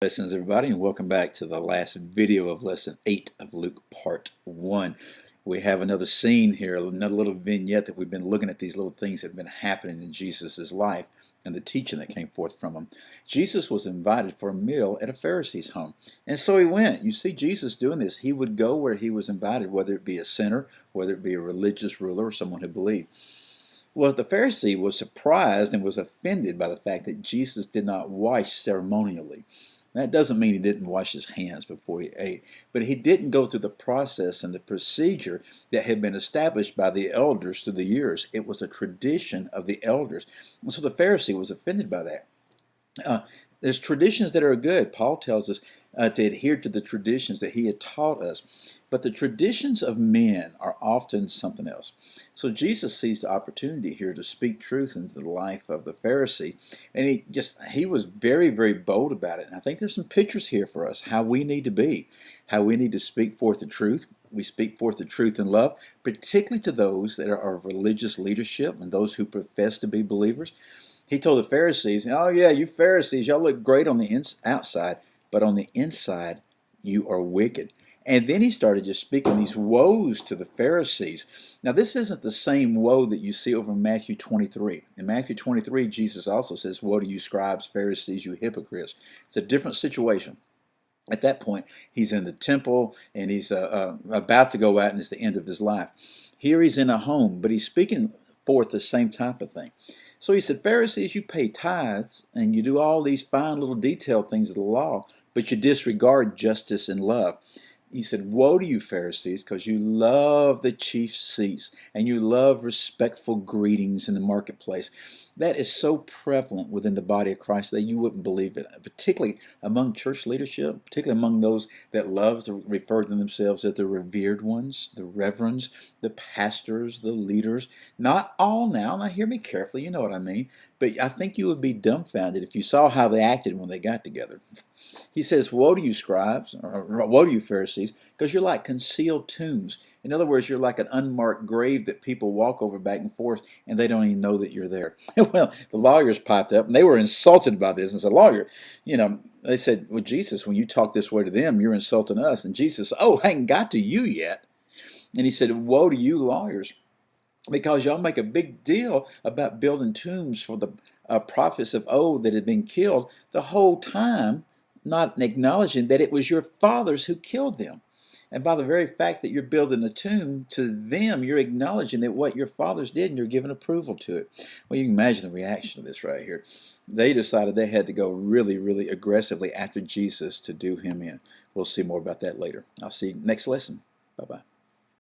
Blessings, everybody, and welcome back to the last video of Lesson 8 of Luke Part 1. We have another scene here, another little vignette that we've been looking at, these little things that have been happening in Jesus' life and the teaching that came forth from him. Jesus was invited for a meal at a Pharisee's home, and so he went. You see Jesus doing this. He would go where he was invited, whether it be a sinner, whether it be a religious ruler, or someone who believed. Well, the Pharisee was surprised and was offended by the fact that Jesus did not wash ceremonially. That doesn't mean he didn't wash his hands before he ate, but he didn't go through the process and the procedure that had been established by the elders through the years. It was a tradition of the elders. And so the Pharisee was offended by that. There's traditions that are good. Paul tells us to adhere to the traditions that he had taught us. But the traditions of men are often something else. So Jesus sees the opportunity here to speak truth into the life of the Pharisee. And he was very, very bold about it. And I think there's some pictures here for us, how we need to be, how we need to speak forth the truth. We speak forth the truth in love, particularly to those that are of religious leadership and those who profess to be believers. He told the Pharisees, "Oh yeah, you Pharisees, y'all look great on the outside, but on the inside, you are wicked." And then he started just speaking these woes to the Pharisees. Now, this isn't the same woe that you see over in Matthew 23. In Matthew 23, Jesus also says, "Woe to you scribes, Pharisees, you hypocrites." It's a different situation. At that point, he's in the temple, and he's about to go out, and it's the end of his life. Here he's in a home, but he's speaking forth the same type of thing. So he said, "Pharisees, you pay tithes, and you do all these fine little detailed things of the law, but you disregard justice and love." He said, "Woe to you, Pharisees, because you love the chief seats and you love respectful greetings in the marketplace." That is so prevalent within the body of Christ that you wouldn't believe it, particularly among church leadership, particularly among those that love to refer to themselves as the revered ones, the reverends, the pastors, the leaders. Not all now hear me carefully, you know what I mean, but I think you would be dumbfounded if you saw how they acted when they got together. He says, "Woe to you, scribes," or "Woe to you, Pharisees, because you're like concealed tombs." In other words, you're like an unmarked grave that people walk over back and forth, and they don't even know that you're there. Well, the lawyers piped up, and they were insulted by this, and said, "Lawyer, they said, well, Jesus, when you talk this way to them, you're insulting us." And Jesus, "Oh, I ain't got to you yet." And he said, "Woe to you, lawyers, because y'all make a big deal about building tombs for the prophets of old that had been killed the whole time, not acknowledging that it was your fathers who killed them. And by the very fact that you're building a tomb to them, you're acknowledging that what your fathers did, and you're giving approval to it." Well, you can imagine the reaction of this right here. They decided they had to go really, really aggressively after Jesus to do him in. We'll see more about that later. I'll see you next lesson. Bye-bye.